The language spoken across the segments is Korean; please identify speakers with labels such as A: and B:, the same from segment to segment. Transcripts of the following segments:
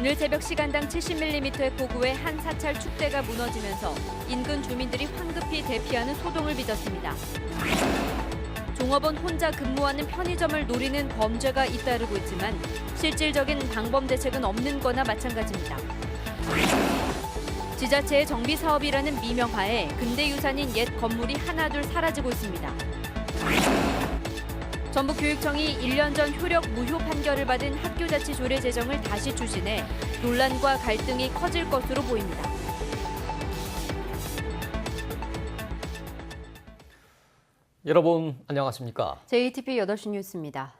A: 오늘 새벽 시간당 70mm의 폭우에 한 사찰 축대가 무너지면서 인근 주민들이 황급히 대피하는 소동을 빚었습니다. 종업원 혼자 근무하는 편의점을 노리는 범죄가 잇따르고 있지만 실질적인 방범 대책은 없는 거나 마찬가지입니다. 지자체의 정비 사업이라는 미명하에 근대유산인 옛 건물이 하나둘 사라지고 있습니다. 전북교육청이 1년 전 효력 무효 판결을 받은 학교자치 조례 제정을 다시 추진해 논란과 갈등이 커질 것으로 보입니다.
B: 여러분 안녕하십니까?
A: JTBC 8시 뉴스입니다.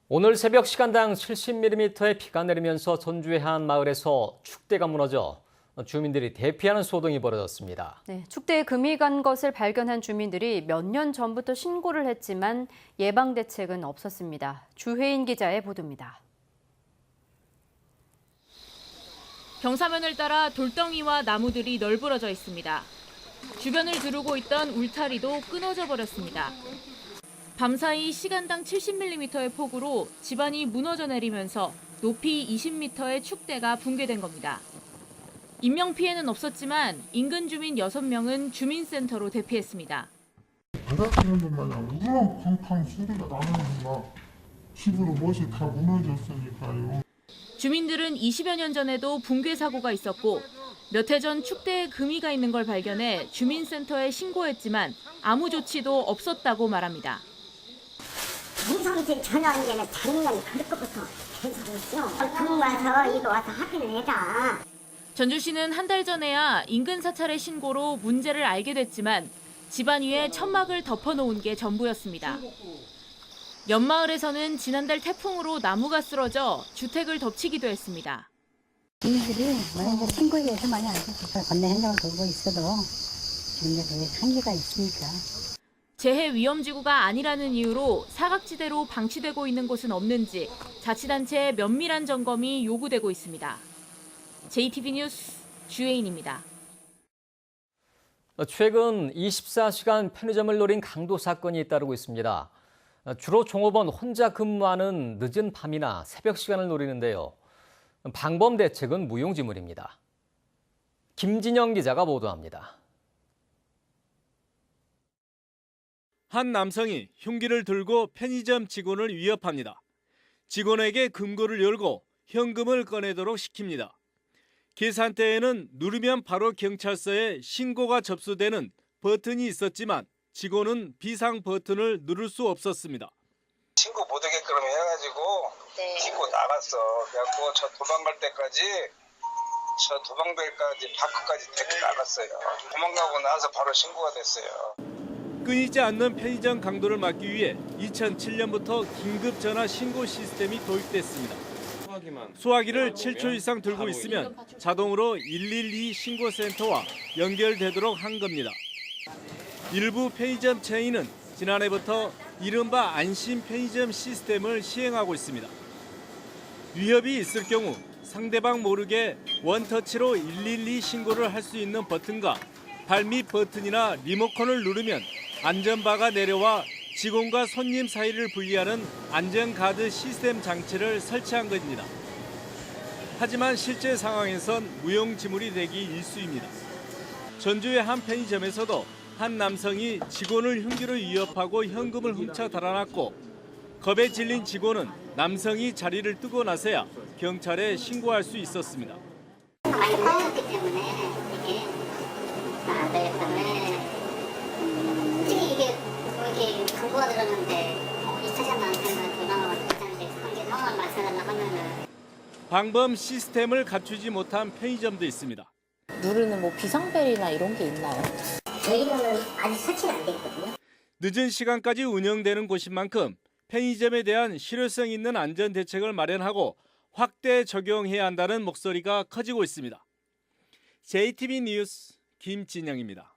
B: 오늘 새벽 시간당 70mm의 비가 내리면서 전주의 한 마을에서 축대가 무너져 주민들이 대피하는 소동이 벌어졌습니다.
A: 네, 축대에 금이 간 것을 발견한 주민들이 몇 년 전부터 신고를 했지만 예방 대책은 없었습니다. 주혜인 기자의 보도입니다.
C: 경사면을 따라 돌덩이와 나무들이 널브러져 있습니다. 주변을 두르고 있던 울타리도 끊어져 버렸습니다. 밤사이 시간당 70mm의 폭우로 집안이 무너져 내리면서 높이 20m의 축대가 붕괴된 겁니다. 인명피해는 없었지만 인근 주민 6명은 주민센터로 대피했습니다.
D: 바닥하는 마냥 우렁팡팡 소리가 나는 막 집으로 못이 다 무너졌으니까요.
C: 주민들은 20여 년 전에도 붕괴 사고가 있었고 몇 해 전 축대에 금이가 있는 걸 발견해 주민센터에 신고했지만 아무 조치도 없었다고 말합니다.
E: 무상실 전혀 안 되는 작년 그것부터 계속 있어. 금 와서 이거 와서 하기는 해라.
C: 전주시는 한 달 전에야 인근 사찰의 신고로 문제를 알게 됐지만 집안 위에 천막을 덮어놓은 게 전부였습니다. 옆마을에서는 지난달 태풍으로 나무가 쓰러져 주택을 덮치기도 했습니다.
E: 주민들이 만약에 신고에 대해서 많이 알고 건너 현장을 돌고 있어도 주민들이 한계가 있으니까.
C: 재해 위험지구가 아니라는 이유로 사각지대로 방치되고 있는 곳은 없는지 자치단체의 면밀한 점검이 요구되고 있습니다. JTBC 뉴스 주혜인입니다.
B: 최근 24시간 편의점을 노린 강도 사건이 잇따르고 있습니다. 주로 종업원 혼자 근무하는 늦은 밤이나 새벽 시간을 노리는데요. 방범 대책은 무용지물입니다. 김진영 기자가 보도합니다.
F: 한 남성이 흉기를 들고 편의점 직원을 위협합니다. 직원에게 금고를 열고 현금을 꺼내도록 시킵니다. 계산대에는 누르면 바로 경찰서에 신고가 접수되는 버튼이 있었지만 직원은 비상 버튼을 누를 수 없었습니다.
G: 신고 못하게끔 해가지고 신고 나갔어. 그래갖고 저 도망갈 때까지 밖까지 데리고 나갔어요. 도망가고 나서 바로 신고가 됐어요.
F: 끊이지 않는 편의점 강도를 막기 위해 2007년부터 긴급 전화 신고 시스템이 도입됐습니다. 수화기를 7초 이상 들고 있으면 자동으로 112 신고센터와 연결되도록 한 겁니다. 일부 편의점 체인은 지난해부터 이른바 안심 편의점 시스템을 시행하고 있습니다. 위협이 있을 경우 상대방 모르게 원터치로 112 신고를 할 수 있는 버튼과 발밑 버튼이나 리모컨을 누르면 안전바가 내려와 직원과 손님 사이를 분리하는 안전가드 시스템 장치를 설치한 것입니다. 하지만 실제 상황에선 무용지물이 되기 일쑤입니다. 전주의 한 편의점에서도 한 남성이 직원을 흉기로 위협하고 현금을 훔쳐 달아났고 겁에 질린 직원은 남성이 자리를 뜨고 나서야 경찰에 신고할 수 있었습니다.
E: 많이 커졌기 때문에 이게 안 되기 때문에 이게 광고가 들었는데 2차전만 도망가고 있다는데 관계 상황을 말씀하려고 하면은
F: 방범 시스템을 갖추지 못한 편의점도 있습니다.
H: 누르는 뭐 비상벨이나 이런 게 있나요?
E: 저희는 아직 설치가 안 돼 있거든요.
F: 늦은 시간까지 운영되는 곳인 만큼 편의점에 대한 실효성 있는 안전 대책을 마련하고 확대 적용해야 한다는 목소리가 커지고 있습니다. JTBC 뉴스 김진영입니다.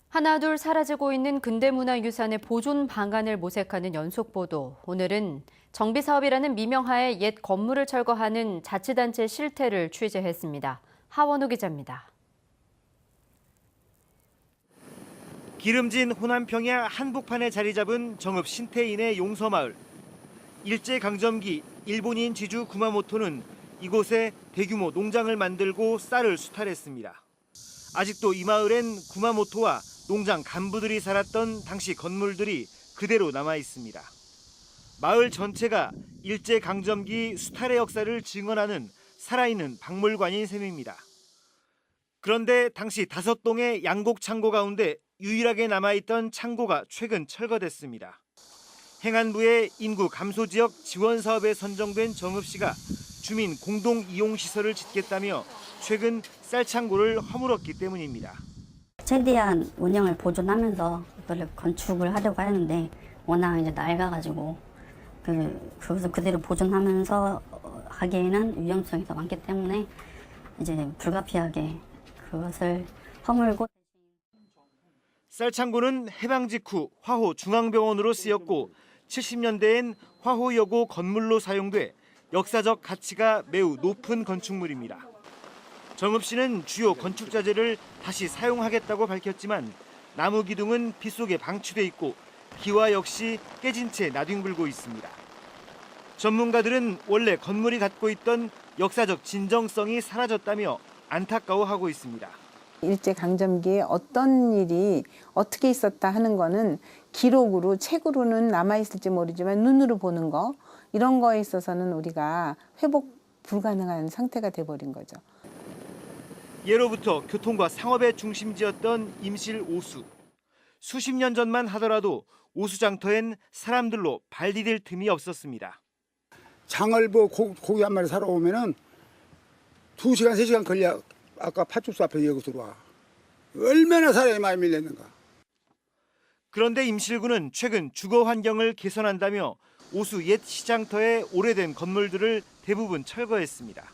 A: 하나둘 사라지고 있는 근대문화유산의 보존 방안을 모색하는 연속보도. 오늘은 정비사업이라는 미명하에 옛 건물을 철거하는 자치단체 실태를 취재했습니다. 하원우 기자입니다.
I: 기름진 호남 평야 한복판에 자리 잡은 정읍 신태인의 용서마을. 일제강점기 일본인 지주 구마모토는 이곳에 대규모 농장을 만들고 쌀을 수탈했습니다. 아직도 이 마을엔 구마모토와 농장 간부들이 살았던 당시 건물들이 그대로 남아 있습니다. 마을 전체가 일제강점기 수탈의 역사를 증언하는 살아있는 박물관인 셈입니다. 그런데 당시 5동의 양곡 창고 가운데 유일하게 남아있던 창고가 최근 철거됐습니다. 행안부의 인구 감소 지역 지원 사업에 선정된 정읍시가 주민 공동 이용 시설을 짓겠다며 최근 쌀창고를 허물었기 때문입니다.
E: 최대한 운영을 보존하면서 이걸 건축을 하려고 하는데 워낙 이제 낡아가지고 그것을 그대로 보존하면서 하기에는 위험성이 더 많기 때문에 이제 불가피하게 그것을 허물고.
I: 쌀창고는 해방 직후 화호 중앙병원으로 쓰였고 70년대엔 화호여고 건물로 사용돼 역사적 가치가 매우 높은 건축물입니다. 정읍시는 주요 건축 자재를 다시 사용하겠다고 밝혔지만 나무 기둥은 빗속에 방치돼 있고 기와 역시 깨진 채 나뒹굴고 있습니다. 전문가들은 원래 건물이 갖고 있던 역사적 진정성이 사라졌다며 안타까워하고 있습니다.
J: 일제강점기에 어떤 일이 어떻게 있었다 하는 거는 기록으로 책으로는 남아있을지 모르지만 눈으로 보는 거 이런 거에 있어서는 우리가 회복 불가능한 상태가 돼버린 거죠.
I: 예로부터 교통과 상업의 중심지였던 임실 오수. 수십 년 전만 하더라도 오수장터엔 사람들로 발 디딜 틈이 없었습니다.
K: 장을 고기 한 마리 사러 오면은 2시간, 3시간 걸려 아까 파출소 앞에 여기 들어와. 얼마나 사람이 많이 밀렸는가.
I: 그런데 임실구는 최근 주거 환경을 개선한다며 오수 옛 시장터의 오래된 건물들을 대부분 철거했습니다.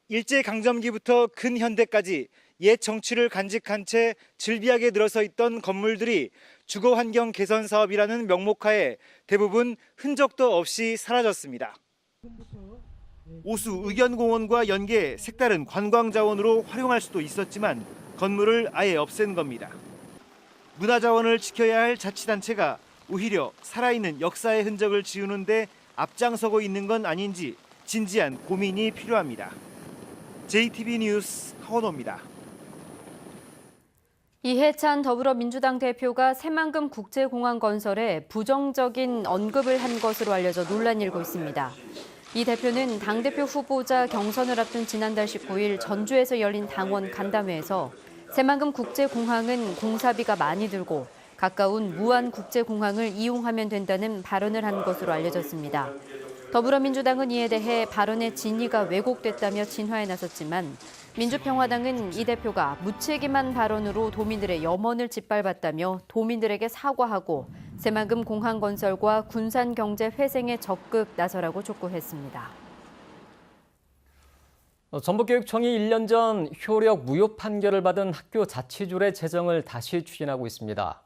I: 일제강점기부터 근현대까지 옛 정취를 간직한 채 즐비하게 늘어서 있던 건물들이 주거 환경 개선 사업이라는 명목하에 대부분 흔적도 없이 사라졌습니다. 오수 의견공원과 연계해 색다른 관광 자원으로 활용할 수도 있었지만 건물을 아예 없앤 겁니다. 문화자원을 지켜야 할 자치단체가 오히려 살아있는 역사의 흔적을 지우는데 앞장서고 있는 건 아닌지 진지한 고민이 필요합니다. JTB 뉴스 하원호입니다.
A: 이해찬 더불어민주당 대표가 새만금 국제공항 건설에 부정적인 언급을 한 것으로 알려져 논란이 일고 있습니다. 이 대표는 당대표 후보자 경선을 앞둔 지난달 19일 전주에서 열린 당원 간담회에서 새만금 국제공항은 공사비가 많이 들고 가까운 무안국제공항을 이용하면 된다는 발언을 한 것으로 알려졌습니다. 더불어민주당은 이에 대해 발언의 진위가 왜곡됐다며 진화에 나섰지만 민주평화당은 이 대표가 무책임한 발언으로 도민들의 염원을 짓밟았다며 도민들에게 사과하고 새만금 공항 건설과 군산 경제 회생에 적극 나서라고 촉구했습니다.
B: 전북교육청이 1년 전 효력 무효 판결을 받은 학교 자치조례 제정을 다시 추진하고 있습니다.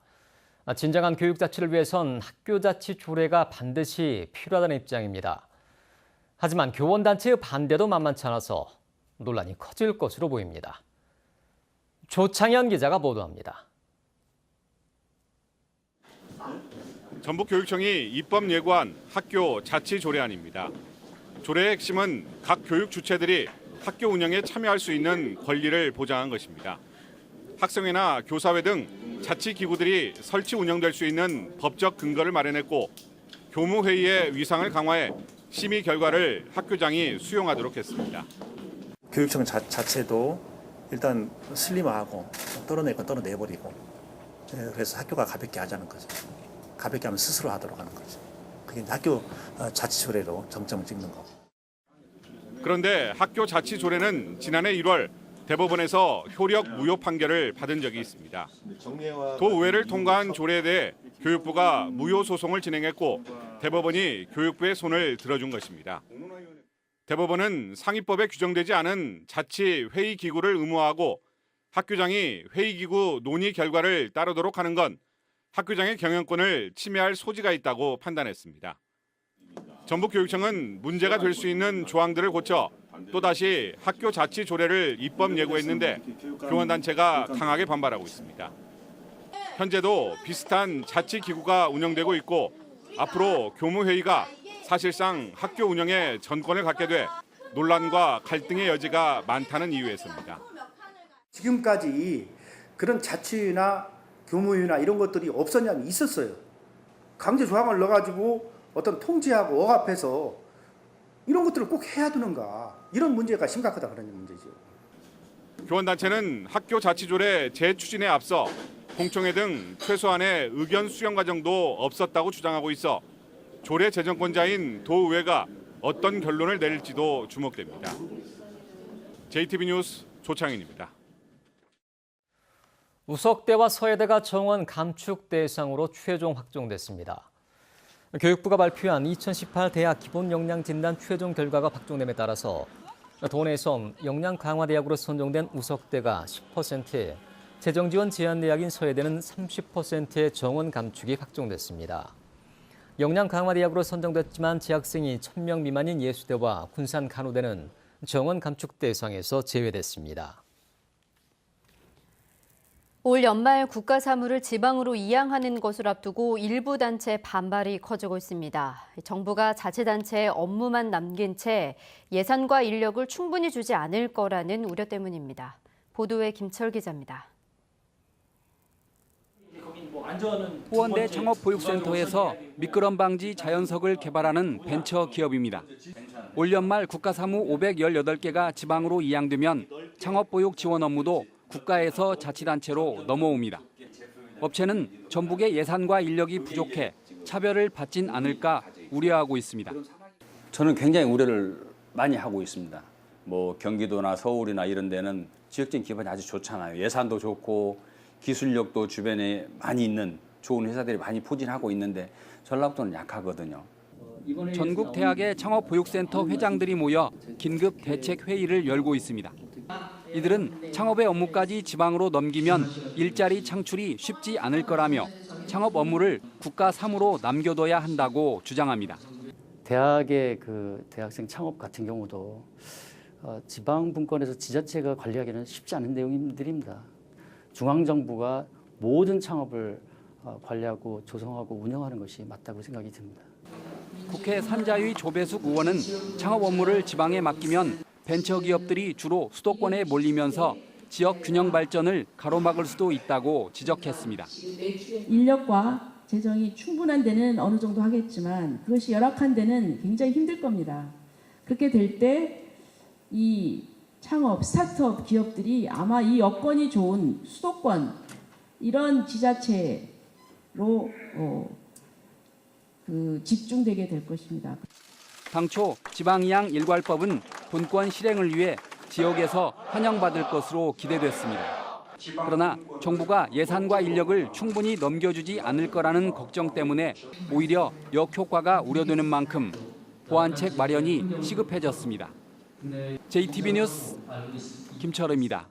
B: 진정한 교육자치를 위해선 학교자치조례가 반드시 필요하다는 입장입니다. 하지만 교원단체의 반대도 만만치 않아서 논란이 커질 것으로 보입니다. 조창현 기자가 보도합니다.
L: 전북교육청이 입법 예고한 학교 자치조례안입니다. 조례의 핵심은 각 교육 주체들이 학교 운영에 참여할 수 있는 권리를 보장한 것입니다. 학생회나 교사회 등 자치기구들이 설치 운영될 수 있는 법적 근거를 마련했고 교무회의의 위상을 강화해 심의 결과를 학교장이 수용하도록 했습니다.
M: 교육청 자체도 일단 슬림화하고 떨어낼 건 떨어내버리고 그래서 학교가 가볍게 하자는 거죠. 가볍게 하면 스스로 하도록 하는 거죠. 그게 학교 자치조례로 정점을 찍는 거고.
L: 그런데 학교 자치조례는 지난해 1월 대법원에서 효력 무효 판결을 받은 적이 있습니다. 도의회를 통과한 조례에 대해 교육부가 무효 소송을 진행했고 대법원이 교육부의 손을 들어준 것입니다. 대법원은 상위법에 규정되지 않은 자치 회의 기구를 의무화하고 학교장이 회의 기구 논의 결과를 따르도록 하는 건 학교장의 경영권을 침해할 소지가 있다고 판단했습니다. 전북교육청은 문제가 될 수 있는 조항들을 고쳐 또다시 학교 자치 조례를 입법 예고했는데 교원단체가 강하게 반발하고 있습니다. 현재도 비슷한 자치기구가 운영되고 있고 앞으로 교무회의가 사실상 학교 운영에 전권을 갖게 돼 논란과 갈등의 여지가 많다는 이유에서입니다.
N: 지금까지 그런 자치나 교무위나 이런 것들이 없었냐면 있었어요. 강제 조항을 넣어가지고 어떤 통제하고 억압해서 이런 것들을 꼭 해야 되는가, 이런 문제가 심각하다 그런 문제죠.
L: 교원단체는 학교 자치조례 재추진에 앞서 공청회 등 최소한의 의견 수렴 과정도 없었다고 주장하고 있어 조례 제정권자인 도의회가 어떤 결론을 내릴지도 주목됩니다. JTB 뉴스 조창인입니다.
B: 우석대와 서해대가 정원 감축 대상으로 최종 확정됐습니다. 교육부가 발표한 2018 대학 기본역량진단 최종 결과가 확정됨에 따라서 도내에서 역량 강화 대학으로 선정된 우석대가 10%, 재정 지원 제한 대학인 서해대는 30%의 정원 감축이 확정됐습니다. 역량 강화 대학으로 선정됐지만 재학생이 1,000명 미만인 예수대와 군산 간호대는 정원 감축 대상에서 제외됐습니다.
A: 올 연말 국가 사무를 지방으로 이양하는 것을 앞두고 일부 단체 반발이 커지고 있습니다. 정부가 자치단체에 업무만 남긴 채 예산과 인력을 충분히 주지 않을 거라는 우려 때문입니다. 보도에 김철 기자입니다.
O: 호원대 창업보육센터에서 미끄럼 방지 자연석을 개발하는 벤처 기업입니다. 올 연말 국가사무 518개가 지방으로 이양되면 창업보육 지원 업무도 국가에서 자치단체로 넘어옵니다. 업체는 전북의 예산과 인력이 부족해 차별을 받진 않을까 우려하고 있습니다.
P: 저는 굉장히 우려를 많이 하고 있습니다. 경기도나 서울이나 이런 데는 지역적인 기반이 아주 좋잖아요. 예산도 좋고 기술력도 주변에 많이 있는 좋은 회사들이 많이 포진하고 있는데 전라북도는 약하거든요.
O: 전국 대학의 창업보육센터 회장들이 모여 긴급 대책 회의를 열고 있습니다. 이들은 창업의 업무까지 지방으로 넘기면 일자리 창출이 쉽지 않을 거라며 창업 업무를 국가 사무로 남겨둬야 한다고 주장합니다.
Q: 대학의 대학생 창업 같은 경우도 지방 분권에서 지자체가 관리하기는 쉽지 않은 내용들입니다. 중앙정부가 모든 창업을 관리하고 조성하고 운영하는 것이 맞다고 생각이 듭니다.
O: 국회 산자위 조배숙 의원은 창업 업무를 지방에 맡기면 벤처기업들이 주로 수도권에 몰리면서 지역 균형 발전을 가로막을 수도 있다고 지적했습니다.
R: 인력과 재정이 충분한 데는 어느 정도 하겠지만 그것이 열악한 데는 굉장히 힘들 겁니다. 그렇게 될 때 이 창업, 스타트업 기업들이 아마 이 여건이 좋은 수도권 이런 지자체로 집중되게 될 것입니다.
O: 당초 지방이양 일괄법은 본권 실행을 위해 지역에서 환영받을 것으로 기대됐습니다. 그러나 정부가 예산과 인력을 충분히 넘겨주지 않을 거라는 걱정 때문에 오히려 역효과가 우려되는 만큼 보완책 마련이 시급해졌습니다. JTB 뉴스 김철우입니다.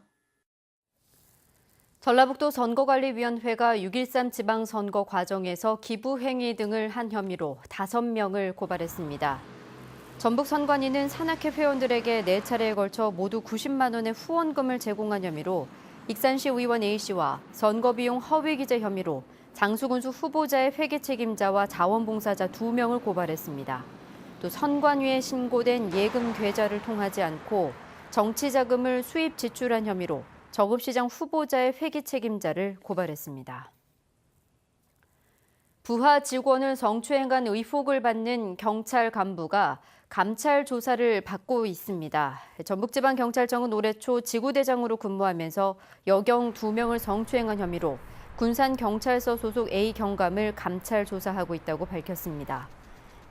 A: 전라북도 선거관리위원회가 6.13 지방선거 과정에서 기부행위 등을 한 혐의로 5명을 고발했습니다. 전북 선관위는 산악회 회원들에게 4차례에 걸쳐 모두 90만 원의 후원금을 제공한 혐의로 익산시 의원 A씨와 선거비용 허위 기재 혐의로 장수군수 후보자의 회계 책임자와 자원봉사자 2명을 고발했습니다. 또 선관위에 신고된 예금 계좌를 통하지 않고 정치자금을 수입 지출한 혐의로 저급시장 후보자의 회계 책임자를 고발했습니다. 부하 직원을 성추행한 의혹을 받는 경찰 간부가 감찰 조사를 받고 있습니다. 전북지방경찰청은 올해 초 지구대장으로 근무하면서 여경 2명을 성추행한 혐의로 군산경찰서 소속 A 경감을 감찰 조사하고 있다고 밝혔습니다.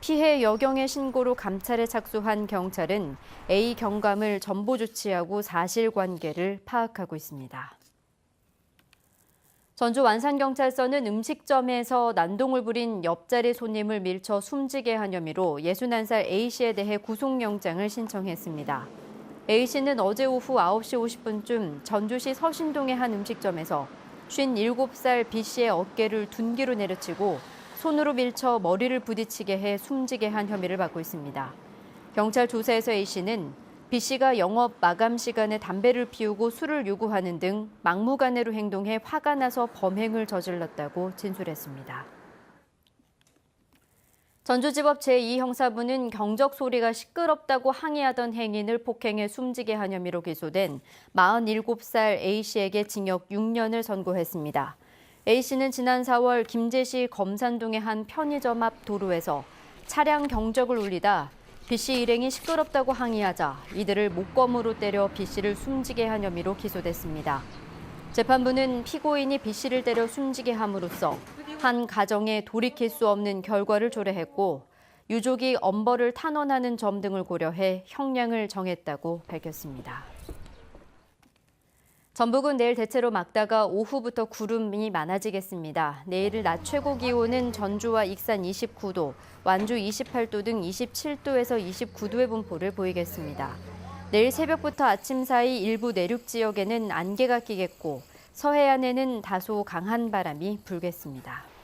A: 피해 여경의 신고로 감찰에 착수한 경찰은 A 경감을 전보 조치하고 사실관계를 파악하고 있습니다. 전주 완산경찰서는 음식점에서 난동을 부린 옆자리 손님을 밀쳐 숨지게 한 혐의로 61살 A씨에 대해 구속영장을 신청했습니다. A씨는 어제 오후 9시 50분쯤 전주시 서신동의 한 음식점에서 57살 B씨의 어깨를 둔기로 내려치고 손으로 밀쳐 머리를 부딪히게 해 숨지게 한 혐의를 받고 있습니다. 경찰 조사에서 A씨는 B씨가 영업 마감 시간에 담배를 피우고 술을 요구하는 등 막무가내로 행동해 화가 나서 범행을 저질렀다고 진술했습니다. 전주지법 제2형사부는 경적 소리가 시끄럽다고 항의하던 행인을 폭행해 숨지게 한 혐의로 기소된 47살 A씨에게 징역 6년을 선고했습니다. A씨는 지난 4월 김제시 검산동의 한 편의점 앞 도로에서 차량 경적을 울리다 B씨 일행이 시끄럽다고 항의하자 이들을 목검으로 때려 B씨를 숨지게 한 혐의로 기소됐습니다. 재판부는 피고인이 B씨를 때려 숨지게 함으로써 한 가정에 돌이킬 수 없는 결과를 초래했고 유족이 엄벌을 탄원하는 점 등을 고려해 형량을 정했다고 밝혔습니다. 전북은 내일 대체로 맑다가 오후부터 구름이 많아지겠습니다. 내일 낮 최고 기온은 전주와 익산 29도, 완주 28도 등 27도에서 29도의 분포를 보이겠습니다. 내일 새벽부터 아침 사이 일부 내륙 지역에는 안개가 끼겠고 서해안에는 다소 강한 바람이 불겠습니다.